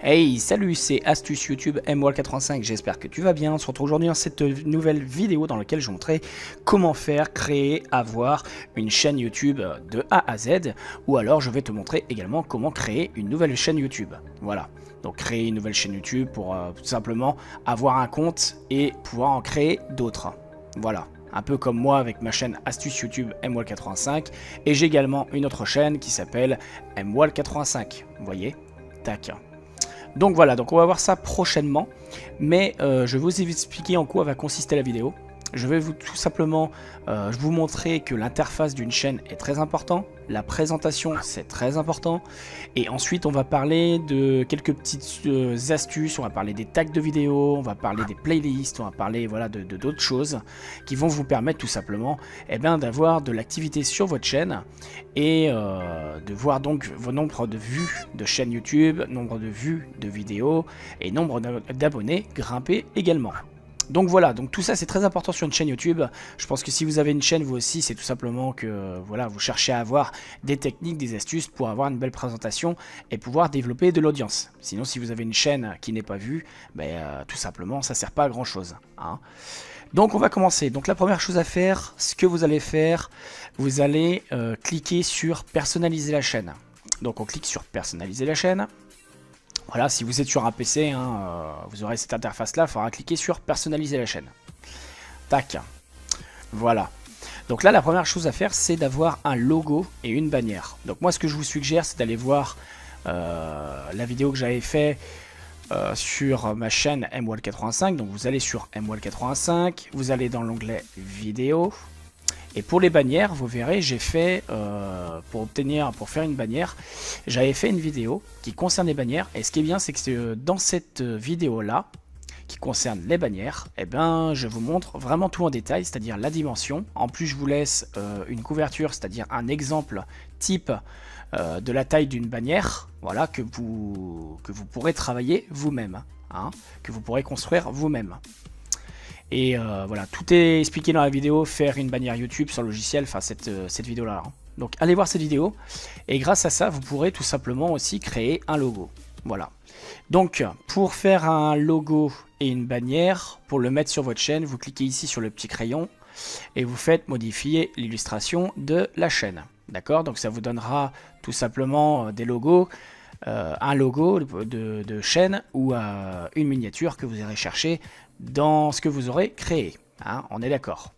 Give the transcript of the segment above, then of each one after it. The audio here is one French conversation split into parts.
Hey, salut, c'est Astuce YouTube MWall85, j'espère que tu vas bien. On se retrouve aujourd'hui dans cette nouvelle vidéo dans laquelle je vais montrer comment faire, créer, avoir une chaîne YouTube de A à Z. Ou alors je vais te montrer également comment créer une nouvelle chaîne YouTube. Voilà, donc créer une nouvelle chaîne YouTube pour tout simplement avoir un compte et pouvoir en créer d'autres. Voilà. Un peu comme moi avec ma chaîne Astuce YouTube MWall85. Et j'ai également une autre chaîne qui s'appelle MWall85. Vous voyez? Tac. Donc voilà, donc on va voir ça prochainement, mais je vais vous expliquer en quoi va consister la vidéo. Je vais tout simplement vous montrer que l'interface d'une chaîne est très important, la présentation c'est très important, et ensuite on va parler de quelques petites astuces, on va parler des tags de vidéos, on va parler des playlists, on va parler voilà, de d'autres choses qui vont vous permettre tout simplement d'avoir de l'activité sur votre chaîne et de voir donc vos nombres de vues de chaîne YouTube, nombre de vues de vidéos et nombre d'abonnés grimper également. Donc voilà, donc tout ça c'est très important sur une chaîne YouTube. Je pense que si vous avez une chaîne vous aussi, c'est tout simplement que voilà, vous cherchez à avoir des techniques, des astuces pour avoir une belle présentation et pouvoir développer de l'audience. Sinon si vous avez une chaîne qui n'est pas vue, tout simplement ça sert pas à grand chose. Hein. Donc on va commencer. Donc la première chose à faire, ce que vous allez faire, vous allez cliquer sur personnaliser la chaîne. Donc on clique sur personnaliser la chaîne. Voilà, si vous êtes sur un PC, hein, vous aurez cette interface-là, il faudra cliquer sur personnaliser la chaîne. Tac. Voilà. Donc là, la première chose à faire, c'est d'avoir un logo et une bannière. Donc moi, ce que je vous suggère, c'est d'aller voir la vidéo que j'avais fait sur ma chaîne MWall85. Donc vous allez sur MWall85, vous allez dans l'onglet vidéo. Et pour les bannières, vous verrez, j'ai fait, pour faire une bannière, j'avais fait une vidéo qui concerne les bannières. Et ce qui est bien, c'est que dans cette vidéo-là, qui concerne les bannières, je vous montre vraiment tout en détail, c'est-à-dire la dimension. En plus, je vous laisse une couverture, c'est-à-dire un exemple type de la taille d'une bannière, voilà, que vous pourrez travailler vous-même, hein, que vous pourrez construire vous-même. Et voilà, tout est expliqué dans la vidéo, faire une bannière YouTube sur le logiciel, enfin cette vidéo-là. Hein. Donc allez voir cette vidéo, et grâce à ça, vous pourrez tout simplement aussi créer un logo. Voilà. Donc, pour faire un logo et une bannière, pour le mettre sur votre chaîne, vous cliquez ici sur le petit crayon, et vous faites modifier l'illustration de la chaîne. D'accord? Donc ça vous donnera tout simplement des logos, un logo de chaîne ou une miniature que vous irez chercher dans ce que vous aurez créé, hein, on est d'accord.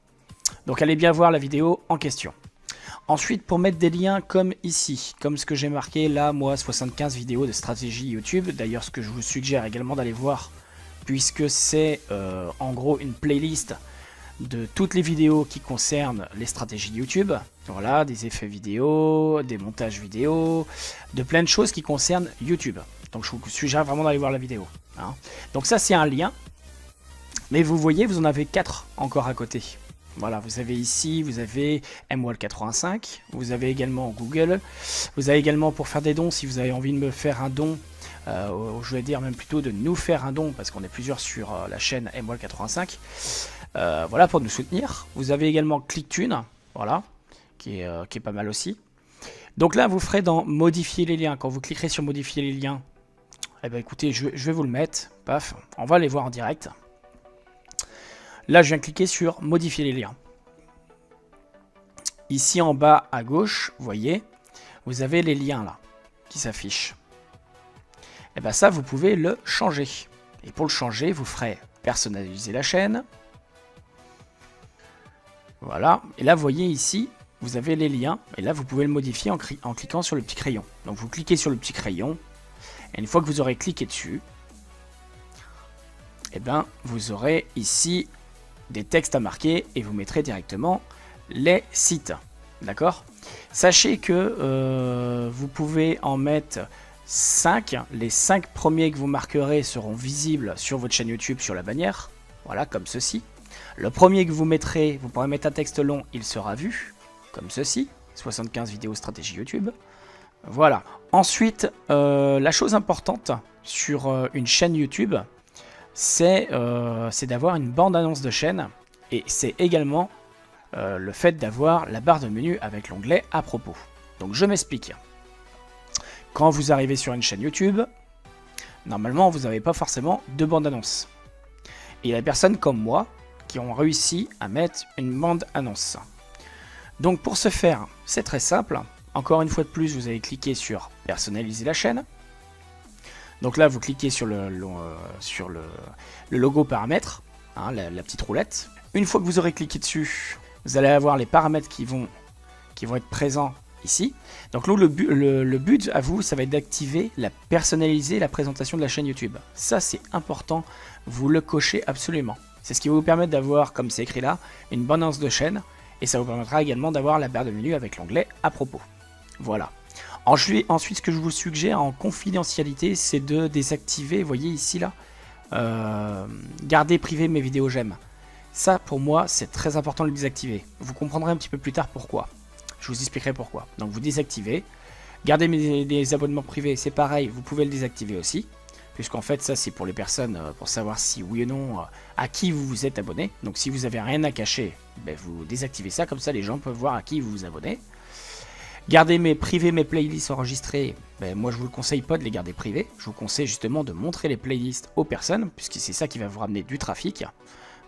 Donc allez bien voir la vidéo en question. Ensuite, pour mettre des liens comme ici, comme ce que j'ai marqué là, moi, 75 vidéos de stratégie YouTube. D'ailleurs, ce que je vous suggère également d'aller voir, puisque c'est en gros une playlist de toutes les vidéos qui concernent les stratégies YouTube. Voilà, des effets vidéo, des montages vidéo, de plein de choses qui concernent YouTube. Donc je vous suggère vraiment d'aller voir la vidéo. Hein. Donc ça, c'est un lien. Mais vous voyez, vous en avez 4 encore à côté. Voilà, vous avez ici, vous avez MWall85, vous avez également Google, vous avez également pour faire des dons, si vous avez envie de me faire un don, je vais dire même plutôt de nous faire un don, parce qu'on est plusieurs sur la chaîne MWall85, voilà, pour nous soutenir. Vous avez également ClickTune, voilà, qui est pas mal aussi. Donc là, vous ferez dans modifier les liens, quand vous cliquerez sur modifier les liens, écoutez, je vais vous le mettre, paf, on va les voir en direct. Là, je viens cliquer sur modifier les liens. Ici en bas à gauche, vous voyez, vous avez les liens là qui s'affichent. Et ça, vous pouvez le changer. Et pour le changer, vous ferez personnaliser la chaîne. Voilà. Et là, vous voyez ici, vous avez les liens. Et là, vous pouvez le modifier en cliquant sur le petit crayon. Donc, vous cliquez sur le petit crayon. Et une fois que vous aurez cliqué dessus, vous aurez ici des textes à marquer et vous mettrez directement les sites. D'accord? Sachez que vous pouvez en mettre 5. Les 5 premiers que vous marquerez seront visibles sur votre chaîne YouTube sur la bannière. Voilà, comme ceci. Le premier que vous mettrez, vous pourrez mettre un texte long, il sera vu. Comme ceci. 75 vidéos stratégie YouTube. Voilà. Ensuite, la chose importante sur une chaîne YouTube, c'est d'avoir une bande-annonce de chaîne. Et c'est également le fait d'avoir la barre de menu avec l'onglet à propos. Donc je m'explique. quand vous arrivez sur une chaîne YouTube, normalement vous n'avez pas forcément de bande-annonce. Et il y a des personnes comme moi qui ont réussi à mettre une bande-annonce. Donc pour ce faire, c'est très simple. Encore une fois de plus, vous allez cliquer sur personnaliser la chaîne. Donc là, vous cliquez sur le logo paramètres, hein, la petite roulette. Une fois que vous aurez cliqué dessus, vous allez avoir les paramètres qui vont être présents ici. Donc là, le but à vous, ça va être d'activer personnaliser la présentation de la chaîne YouTube. Ça, c'est important, vous le cochez absolument. C'est ce qui va vous permettre d'avoir, comme c'est écrit là, une bonne annonce de chaîne. Et ça vous permettra également d'avoir la barre de menu avec l'onglet à propos. Voilà. Ensuite, ce que je vous suggère en confidentialité, c'est de désactiver, vous voyez ici là, garder privé mes vidéos j'aime. Ça, pour moi, c'est très important de le désactiver. Vous comprendrez un petit peu plus tard pourquoi. Je vous expliquerai pourquoi. Donc vous désactivez. Garder des abonnements privés, c'est pareil, vous pouvez le désactiver aussi. Puisqu'en fait, ça c'est pour les personnes, pour savoir si oui ou non, à qui vous vous êtes abonné. Donc si vous avez rien à cacher, ben, vous désactivez ça, comme ça les gens peuvent voir à qui vous vous abonnez. Garder mes playlists enregistrées, ben, moi je vous le conseille pas de les garder privés. Je vous conseille justement de montrer les playlists aux personnes, puisque c'est ça qui va vous ramener du trafic.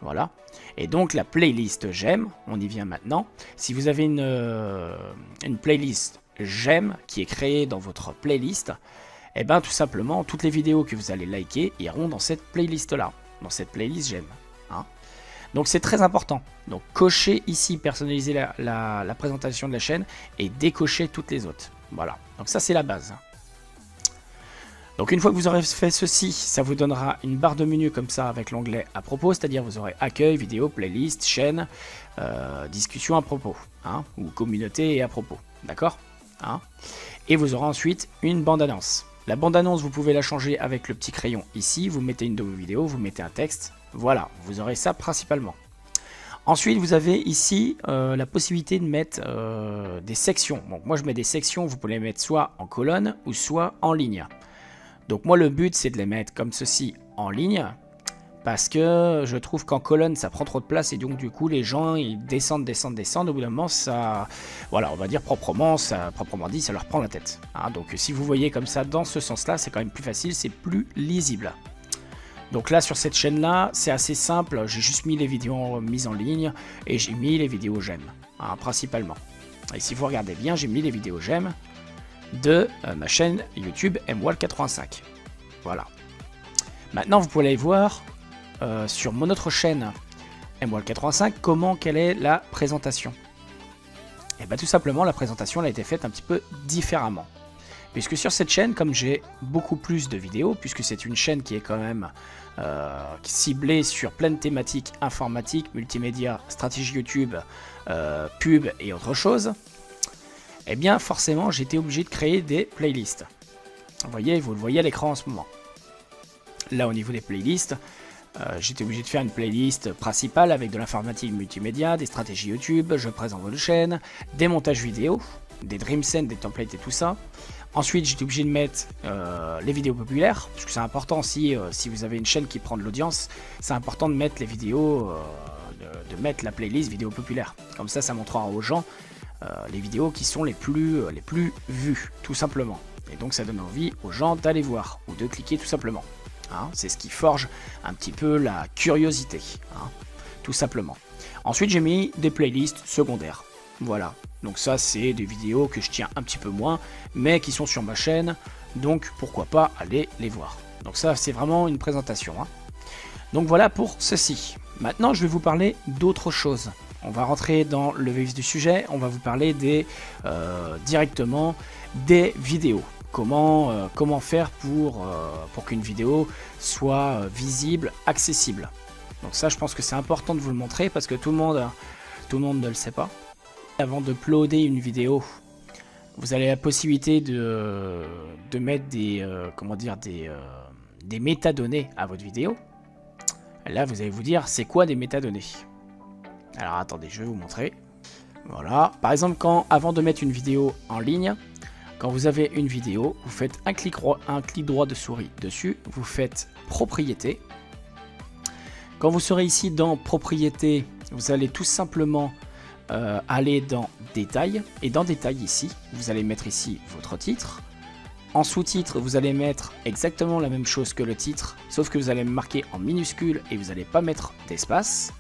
Voilà. Et donc la playlist j'aime, on y vient maintenant. Si vous avez une playlist j'aime qui est créée dans votre playlist, et bien tout simplement, toutes les vidéos que vous allez liker iront dans cette playlist-là, dans cette playlist j'aime. Hein. Donc c'est très important. Donc cochez ici, personnaliser la présentation de la chaîne et décochez toutes les autres. Voilà, donc ça c'est la base. Donc une fois que vous aurez fait ceci, ça vous donnera une barre de menu comme ça avec l'onglet à propos, c'est-à-dire vous aurez accueil, vidéo, playlist, chaîne, discussion à propos, hein, ou communauté et à propos, d'accord, hein. Et vous aurez ensuite une bande-annonce. La bande-annonce, vous pouvez la changer avec le petit crayon ici, vous mettez une de vos vidéos, vous mettez un texte, voilà, vous aurez ça principalement. Ensuite, vous avez ici la possibilité de mettre des sections. Donc moi je mets des sections, vous pouvez les mettre soit en colonne ou soit en ligne. Donc moi le but c'est de les mettre comme ceci en ligne, parce que je trouve qu'en colonne ça prend trop de place et donc du coup les gens ils descendent, au bout d'un moment ça, voilà, on va dire proprement dit, ça leur prend la tête. Hein, donc si vous voyez comme ça dans ce sens là, c'est quand même plus facile, c'est plus lisible. Donc là sur cette chaîne là, c'est assez simple, j'ai juste mis les vidéos mises en ligne et j'ai mis les vidéos j'aime, hein, principalement. Et si vous regardez bien, j'ai mis les vidéos j'aime de ma chaîne YouTube MWAL85. Voilà. Maintenant vous pouvez aller voir sur mon autre chaîne MWAL85 quelle est la présentation. Et bien tout simplement la présentation elle a été faite un petit peu différemment. Puisque sur cette chaîne, comme j'ai beaucoup plus de vidéos, puisque c'est une chaîne qui est quand même ciblée sur plein de thématiques informatiques, multimédia, stratégie YouTube, pub et autre chose, eh bien forcément j'ai été obligé de créer des playlists. Vous le voyez à l'écran en ce moment. Là au niveau des playlists, j'étais obligé de faire une playlist principale avec de l'informatique multimédia, des stratégies YouTube, je présente votre chaîne, des montages vidéo, des DreamScene, des templates et tout ça. Ensuite j'étais obligé de mettre les vidéos populaires, parce que c'est important si vous avez une chaîne qui prend de l'audience, c'est important de mettre les vidéos, de mettre la playlist vidéo populaire. Comme ça montrera aux gens les vidéos qui sont les plus vues, tout simplement. Et donc ça donne envie aux gens d'aller voir, ou de cliquer tout simplement. Hein, c'est ce qui forge un petit peu la curiosité, hein, tout simplement. Ensuite j'ai mis des playlists secondaires. Voilà, donc ça c'est des vidéos que je tiens un petit peu moins, mais qui sont sur ma chaîne, donc pourquoi pas aller les voir. Donc ça c'est vraiment une présentation. Hein. Donc voilà pour ceci. Maintenant je vais vous parler d'autre chose. On va rentrer dans le vif du sujet, on va vous parler directement des vidéos. Comment faire pour qu'une vidéo soit visible, accessible. Donc ça je pense que c'est important de vous le montrer parce que tout le monde ne le sait pas. Avant de uploader une vidéo, vous avez la possibilité de mettre des métadonnées à votre vidéo. Là vous allez vous dire c'est quoi des métadonnées. Alors attendez, je vais vous montrer. Voilà, par exemple avant de mettre une vidéo en ligne, quand vous avez une vidéo, vous faites un clic droit de souris dessus, vous faites propriété. Quand vous serez ici dans propriété, vous allez tout simplement aller dans détail. Et dans détail ici, vous allez mettre ici votre titre. En sous-titre, vous allez mettre exactement la même chose que le titre, sauf que vous allez marquer en minuscule et vous n'allez pas mettre d'espace.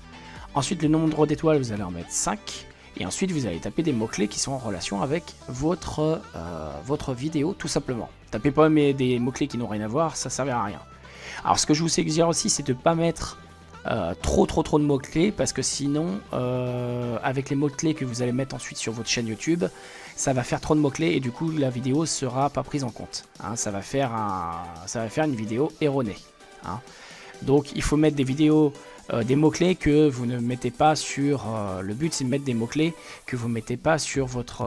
Ensuite, le nombre d'étoiles, vous allez en mettre 5. Et ensuite, vous allez taper des mots-clés qui sont en relation avec votre vidéo, tout simplement. Tapez pas des mots-clés qui n'ont rien à voir, ça ne servira à rien. Alors, ce que je vous suggère aussi, c'est de ne pas mettre trop de mots-clés, parce que sinon, avec les mots-clés que vous allez mettre ensuite sur votre chaîne YouTube, ça va faire trop de mots-clés et du coup, la vidéo ne sera pas prise en compte. Hein, ça va faire une vidéo erronée. Hein. Donc, il faut mettre des vidéos... des mots-clés que vous ne mettez pas sur... le but, c'est de mettre des mots-clés que vous ne mettez pas sur votre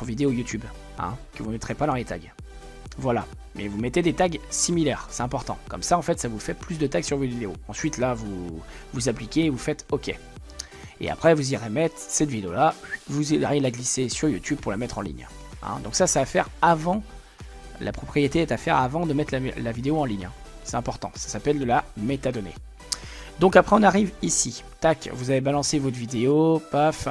vidéo YouTube. Hein, que vous ne mettrez pas dans les tags. Voilà. Mais vous mettez des tags similaires. C'est important. Comme ça, en fait, ça vous fait plus de tags sur vos vidéos. Ensuite, là, vous appliquez et vous faites OK. Et après, vous irez mettre cette vidéo-là. Vous irez la glisser sur YouTube pour la mettre en ligne. Hein, donc ça à faire avant... La propriété est à faire avant de mettre la vidéo en ligne. Hein. C'est important. Ça s'appelle de la métadonnée. Donc après on arrive ici, tac, vous avez balancé votre vidéo, paf,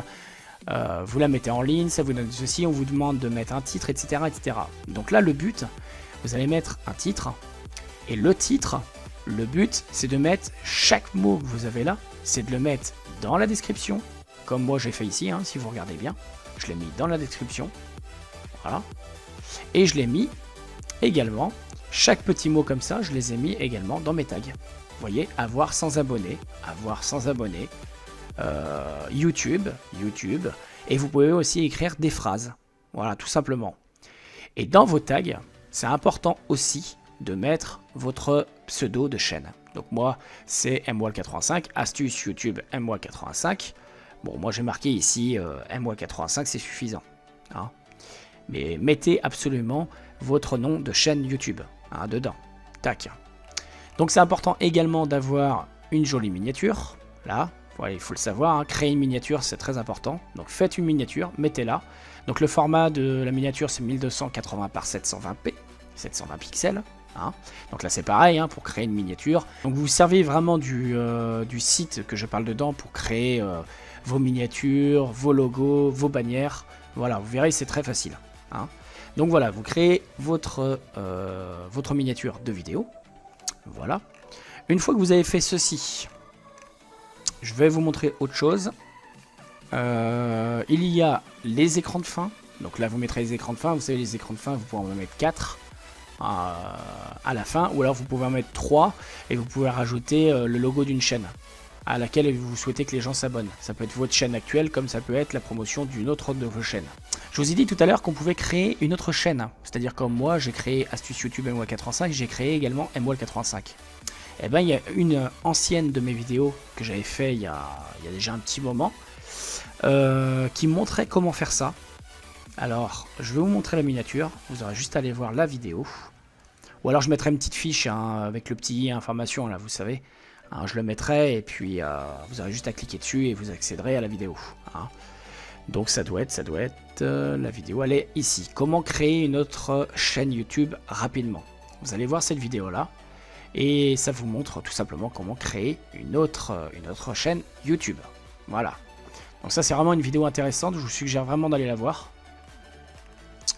vous la mettez en ligne, ça vous donne ceci, on vous demande de mettre un titre, etc. etc. Donc là le but, vous allez mettre un titre, et le titre, le but c'est de mettre chaque mot que vous avez là, c'est de le mettre dans la description, comme moi j'ai fait ici, hein, si vous regardez bien, je l'ai mis dans la description, voilà, et je l'ai mis également, chaque petit mot comme ça, je les ai mis également dans mes tags. Vous voyez, avoir 100 abonnés, YouTube, et vous pouvez aussi écrire des phrases, voilà, tout simplement. Et dans vos tags, c'est important aussi de mettre votre pseudo de chaîne. Donc moi, c'est MWall85, astuce YouTube MWall85. Bon, moi j'ai marqué ici MWall85, c'est suffisant. Hein. Mais mettez absolument votre nom de chaîne YouTube hein, dedans. Tac. Donc c'est important également d'avoir une jolie miniature, là, voilà, il faut le savoir, hein. Créer une miniature c'est très important, donc faites une miniature, mettez-la. Donc le format de la miniature c'est 1280 par 720p, 720 pixels, hein. Donc là c'est pareil hein, pour créer une miniature. Donc vous servez vraiment du site que je parle dedans pour créer vos miniatures, vos logos, vos bannières, voilà, vous verrez c'est très facile. Hein. Donc voilà, vous créez votre miniature de vidéo. Voilà. Une fois que vous avez fait ceci, je vais vous montrer autre chose. Il y a les écrans de fin. Donc là, vous mettrez les écrans de fin. Vous savez, les écrans de fin, vous pouvez en mettre 4 à la fin. Ou alors, vous pouvez en mettre 3 et vous pouvez rajouter le logo d'une chaîne à laquelle vous souhaitez que les gens s'abonnent. Ça peut être votre chaîne actuelle, comme ça peut être la promotion d'une autre de vos chaînes. Je vous ai dit tout à l'heure qu'on pouvait créer une autre chaîne. C'est-à-dire comme moi, j'ai créé Astuce YouTube MWall85, j'ai créé également MWall85. Et bien, il y a une ancienne de mes vidéos que j'avais fait il y a déjà un petit moment, qui montrait comment faire ça. Alors, je vais vous montrer la miniature, vous aurez juste à aller voir la vidéo. Ou alors je mettrai une petite fiche hein, avec le petit information là, vous savez. Hein, je le mettrai et puis vous aurez juste à cliquer dessus et vous accéderez à la vidéo. Hein. Donc ça doit être la vidéo, elle est ici. Comment créer une autre chaîne YouTube rapidement. Vous allez voir cette vidéo là et ça vous montre tout simplement comment créer une autre chaîne YouTube. Voilà. Donc ça c'est vraiment une vidéo intéressante, je vous suggère vraiment d'aller la voir.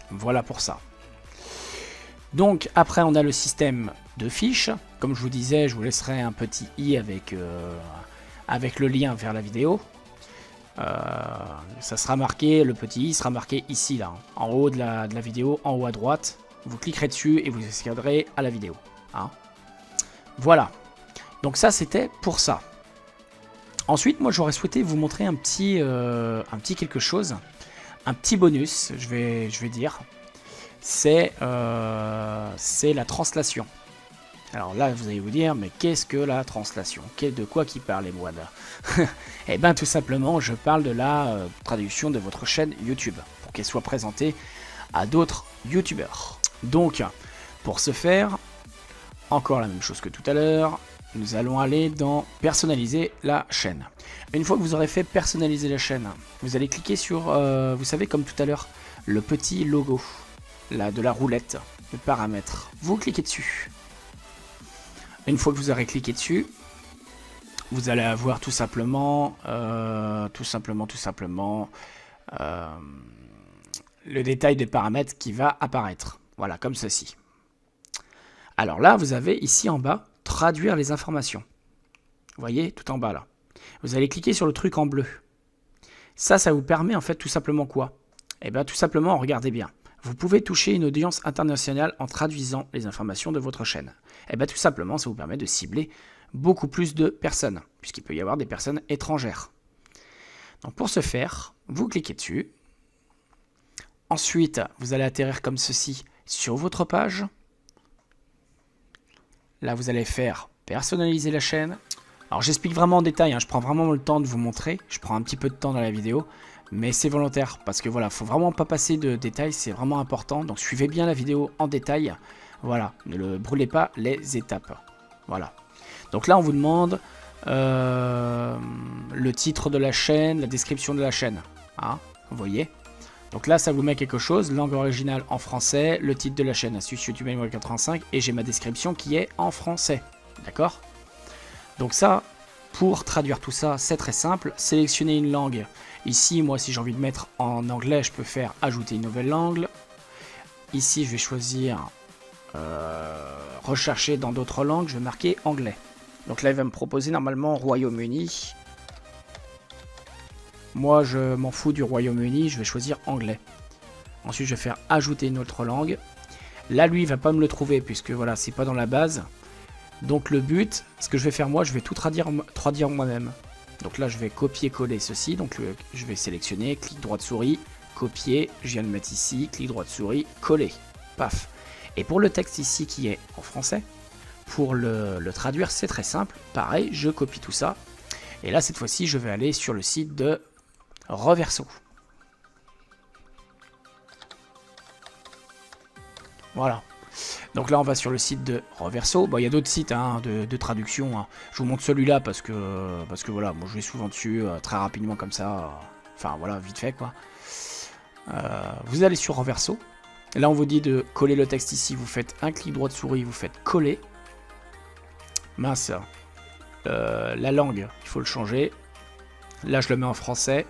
Voilà pour ça. Donc après on a le système de fiches. Comme je vous disais, je vous laisserai un petit i avec le lien vers la vidéo. Ça sera marqué, le petit i sera marqué ici là, en haut de la vidéo, en haut à droite. Vous cliquerez dessus et vous accéderez à la vidéo. Hein. Voilà. Donc ça c'était pour ça. Ensuite moi j'aurais souhaité vous montrer un petit quelque chose, un petit bonus, je vais dire. C'est la translation. Alors là, vous allez vous dire, mais qu'est-ce que la translation? De quoi qui parle, les moines? Eh bien, tout simplement, je parle de la traduction de votre chaîne YouTube, pour qu'elle soit présentée à d'autres YouTubeurs. Donc, pour ce faire, encore la même chose que tout à l'heure, nous allons aller dans personnaliser la chaîne. Une fois que vous aurez fait personnaliser la chaîne, vous allez cliquer sur, vous savez, comme tout à l'heure, le petit logo là, de la roulette de paramètres. Vous cliquez dessus. Une fois que vous aurez cliqué dessus, vous allez avoir tout simplement le détail des paramètres qui va apparaître. Voilà, comme ceci. Alors là, vous avez ici en bas, traduire les informations. Vous voyez, tout en bas là. Vous allez cliquer sur le truc en bleu. Ça vous permet en fait tout simplement quoi? Eh bien tout simplement, regardez bien. Vous pouvez toucher une audience internationale en traduisant les informations de votre chaîne. Eh bien tout simplement, ça vous permet de cibler beaucoup plus de personnes, puisqu'il peut y avoir des personnes étrangères. Donc pour ce faire, vous cliquez dessus. Ensuite, vous allez atterrir comme ceci sur votre page. Là, vous allez faire personnaliser la chaîne. Alors j'explique vraiment en détail, hein, je prends vraiment le temps de vous montrer. Je prends un petit peu de temps dans la vidéo, mais c'est volontaire parce que voilà, faut vraiment pas passer de détails, c'est vraiment important. Donc suivez bien la vidéo en détail. Voilà, ne brûlez pas les étapes. Voilà. Donc là, on vous demande le titre de la chaîne, la description de la chaîne. Hein, vous voyez. Donc là, ça vous met quelque chose, langue originale en français, le titre de la chaîne, astuce YouTube M85, et j'ai ma description qui est en français. D'accord? Donc ça, pour traduire tout ça, c'est très simple. Sélectionnez une langue. Ici, moi, si j'ai envie de mettre en anglais, je peux faire ajouter une nouvelle langue. Ici, je vais choisir rechercher dans d'autres langues. Je vais marquer anglais. Donc là, il va me proposer normalement Royaume-Uni. Moi, je m'en fous du Royaume-Uni. Je vais choisir anglais. Ensuite, je vais faire ajouter une autre langue. Là, lui, il va pas me le trouver puisque voilà, c'est pas dans la base. Donc le but, ce que je vais faire moi, je vais tout traduire moi-même. Donc là, je vais copier-coller ceci. Donc je vais sélectionner, clic droit de souris, copier. Je viens de mettre ici, clic droit de souris, coller. Paf. Et pour le texte ici qui est en français, pour le traduire, c'est très simple. Pareil, je copie tout ça. Et là, cette fois-ci, je vais aller sur le site de Reverso. Voilà. Donc là, on va sur le site de Reverso. Bon, il y a d'autres sites hein, de traduction. Hein. Je vous montre celui-là parce que voilà, moi je vais souvent dessus très rapidement comme ça. Enfin voilà, vite fait quoi. Vous allez sur Reverso. Là, on vous dit de coller le texte ici. Vous faites un clic droit de souris, vous faites coller. Mince. La langue, il faut le changer. Là, je le mets en français.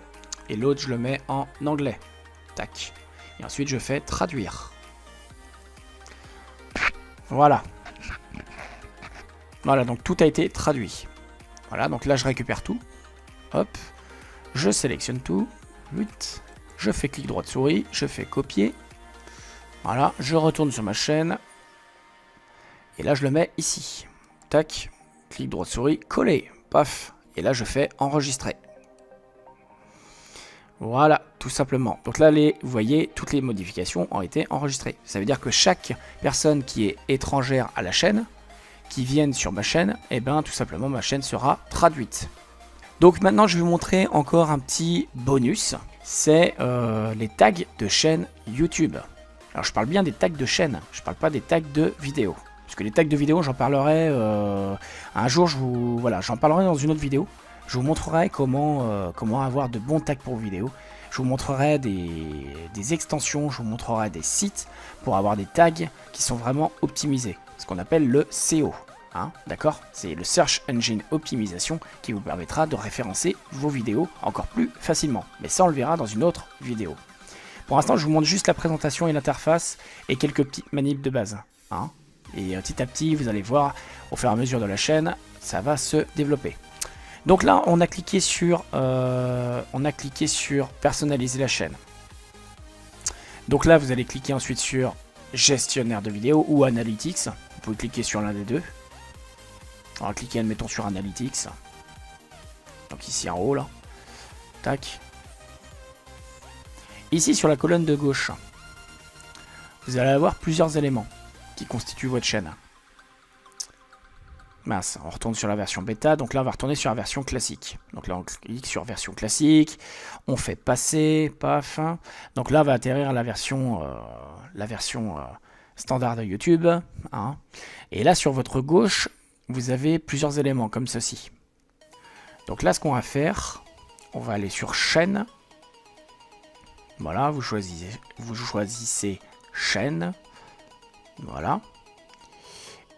Et l'autre, je le mets en anglais. Tac. Et ensuite, je fais traduire. Voilà. Voilà, donc tout a été traduit. Voilà, donc là je récupère tout. Hop. Je sélectionne tout. 8. Je fais clic droit de souris. Je fais copier. Voilà, je retourne sur ma chaîne. Et là je le mets ici. Tac. Clic droit de souris. Coller. Paf. Et là je fais enregistrer. Voilà, tout simplement. Donc là, vous voyez, toutes les modifications ont été enregistrées. Ça veut dire que chaque personne qui est étrangère à la chaîne, qui vienne sur ma chaîne, et bien tout simplement ma chaîne sera traduite. Donc maintenant, je vais vous montrer encore un petit bonus. C'est les tags de chaîne YouTube. Alors je parle bien des tags de chaîne, je parle pas des tags de vidéo. Parce que les tags de vidéo, j'en parlerai un jour, j'en parlerai dans une autre vidéo. Je vous montrerai comment avoir de bons tags pour vos vidéos. Je vous montrerai des extensions, je vous montrerai des sites pour avoir des tags qui sont vraiment optimisés. Ce qu'on appelle le SEO. Hein, d'accord? C'est le Search Engine Optimisation qui vous permettra de référencer vos vidéos encore plus facilement. Mais ça, on le verra dans une autre vidéo. Pour l'instant, je vous montre juste la présentation et l'interface et quelques petites manips de base. Hein, et petit à petit, vous allez voir, au fur et à mesure de la chaîne, ça va se développer. Donc là, on a cliqué sur personnaliser la chaîne. Donc là, vous allez cliquer ensuite sur gestionnaire de vidéo ou analytics. Vous pouvez cliquer sur l'un des deux. On va cliquer, admettons, sur analytics. Donc ici en haut, là. Tac. Ici, sur la colonne de gauche, vous allez avoir plusieurs éléments qui constituent votre chaîne. Mince, on retourne sur la version bêta, donc là on va retourner sur la version classique. Donc là on clique sur version classique, on fait passer, paf. Donc là on va atterrir à la version standard de YouTube. Hein. Et là sur votre gauche, vous avez plusieurs éléments comme ceci. Donc là ce qu'on va faire, on va aller sur chaîne. Voilà, vous choisissez chaîne. Voilà.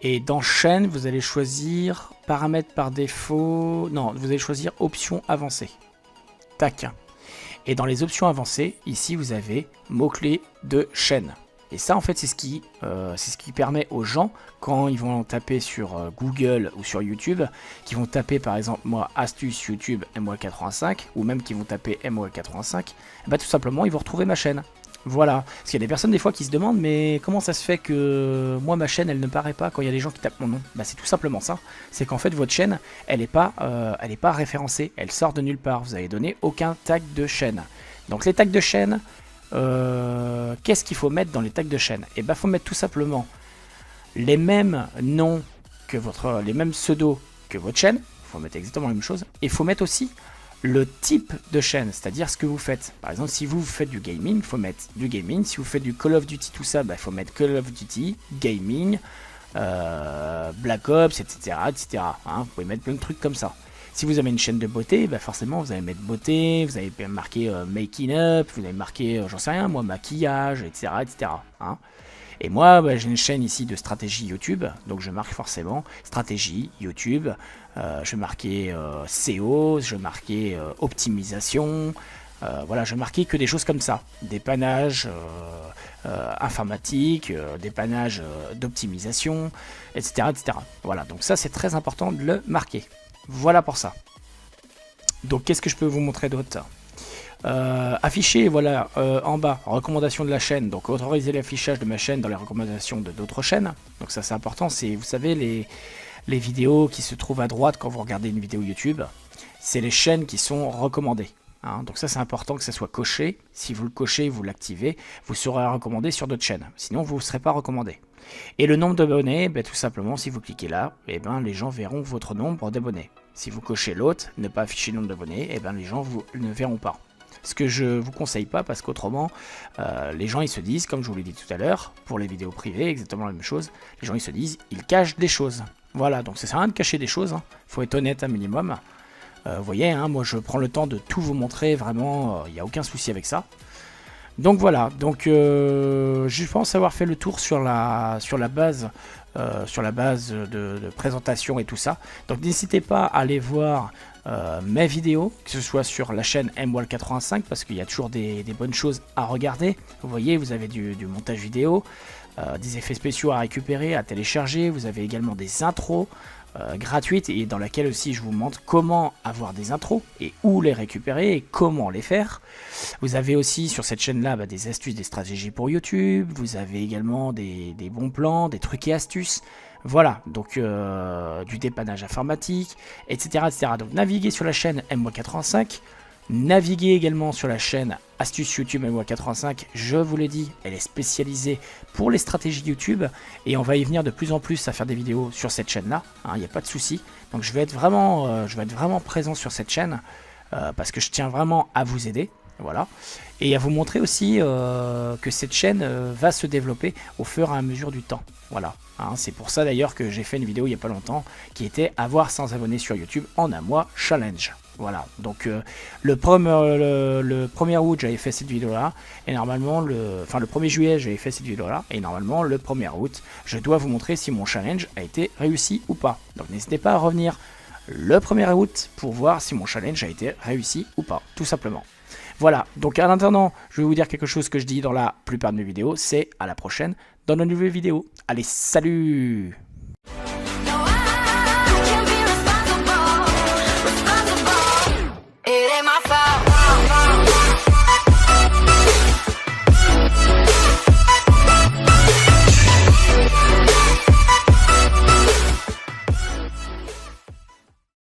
Et dans chaîne, vous allez choisir paramètres par défaut. Non, vous allez choisir options avancées. Tac. Et dans les options avancées, ici vous avez mots-clés de chaîne. Et ça, en fait, c'est ce qui permet aux gens, quand ils vont taper sur Google ou sur YouTube, qui vont taper par exemple moi astuce YouTube MWAL85, ou même qui vont taper MWAL85, bah tout simplement ils vont retrouver ma chaîne. Voilà, parce qu'il y a des personnes des fois qui se demandent mais comment ça se fait que moi ma chaîne elle ne paraît pas quand il y a des gens qui tapent mon nom. Bah c'est tout simplement ça, c'est qu'en fait votre chaîne elle n'est pas référencée, elle sort de nulle part, vous avez donné aucun tag de chaîne. Donc les tags de chaîne, qu'est-ce qu'il faut mettre dans les tags de chaîne? Et bah faut mettre tout simplement les mêmes noms que les mêmes pseudos que votre chaîne, il faut mettre exactement la même chose, et il faut mettre aussi le type de chaîne, c'est-à-dire ce que vous faites. Par exemple, si vous faites du gaming, il faut mettre du gaming. Si vous faites du Call of Duty, tout ça, il faut mettre Call of Duty, gaming, Black Ops, etc. etc. Hein, vous pouvez mettre plein de trucs comme ça. Si vous avez une chaîne de beauté, forcément vous allez mettre beauté, vous allez marquer making up, vous allez marquer, j'en sais rien, moi, maquillage, etc. etc. Hein. Et moi, j'ai une chaîne ici de stratégie YouTube, donc je marque forcément stratégie YouTube, je vais marquer SEO, je vais marquer optimisation, voilà, je vais marquer que des choses comme ça, dépannage informatique, dépannage d'optimisation, etc., etc. Voilà, donc ça c'est très important de le marquer. Voilà pour ça. Donc qu'est-ce que je peux vous montrer d'autre ? Afficher, voilà, en bas, recommandations de la chaîne, donc autoriser l'affichage de ma chaîne dans les recommandations de d'autres chaînes. Donc ça c'est important, c'est, vous savez, les vidéos qui se trouvent à droite quand vous regardez une vidéo YouTube, c'est les chaînes qui sont recommandées. Hein. Donc ça c'est important que ça soit coché, si vous le cochez, vous l'activez, vous serez recommandé sur d'autres chaînes, sinon vous ne serez pas recommandé. Et le nombre d'abonnés, tout simplement si vous cliquez là, les gens verront votre nombre d'abonnés. Si vous cochez l'autre, ne pas afficher le nombre d'abonnés, les gens ne verront pas. Ce que je vous conseille pas parce qu'autrement les gens ils se disent, comme je vous l'ai dit tout à l'heure, pour les vidéos privées, exactement la même chose, les gens ils se disent, ils cachent des choses. Voilà, donc ça sert à rien de cacher des choses, hein. Faut être honnête un minimum. Vous voyez, hein, moi je prends le temps de tout vous montrer, vraiment, il n'y a aucun souci avec ça. Donc voilà, donc je pense avoir fait le tour sur la base de présentation et tout ça. Donc n'hésitez pas à aller voir mes vidéos, que ce soit sur la chaîne MWAL85 parce qu'il y a toujours des bonnes choses à regarder. Vous voyez, vous avez du montage vidéo, des effets spéciaux à récupérer, à télécharger. Vous avez également des intros gratuites et dans laquelle aussi je vous montre comment avoir des intros et où les récupérer et comment les faire. Vous avez aussi sur cette chaîne là des astuces, des stratégies pour YouTube. Vous avez également des bons plans, des trucs et astuces. Voilà, donc du dépannage informatique, etc., etc. Donc naviguez sur la chaîne MWAL85, naviguez également sur la chaîne Astuce YouTube MWAL85, je vous l'ai dit, elle est spécialisée pour les stratégies YouTube, et on va y venir de plus en plus à faire des vidéos sur cette chaîne-là, il n'y a pas de souci. Donc je vais être vraiment présent sur cette chaîne, parce que je tiens vraiment à vous aider. Voilà. Et à vous montrer aussi que cette chaîne va se développer au fur et à mesure du temps. Voilà. Hein, c'est pour ça d'ailleurs que j'ai fait une vidéo il n'y a pas longtemps qui était avoir 100 abonnés sur YouTube en un mois challenge. Voilà. Donc le 1er août j'avais fait cette vidéo là et normalement le 1er juillet j'avais fait cette vidéo là et normalement le 1er août je dois vous montrer si mon challenge a été réussi ou pas. Donc n'hésitez pas à revenir le 1er août pour voir si mon challenge a été réussi ou pas, tout simplement. Voilà, donc en attendant, je vais vous dire quelque chose que je dis dans la plupart de mes vidéos, c'est à la prochaine dans de nouvelles vidéos. Allez, salut!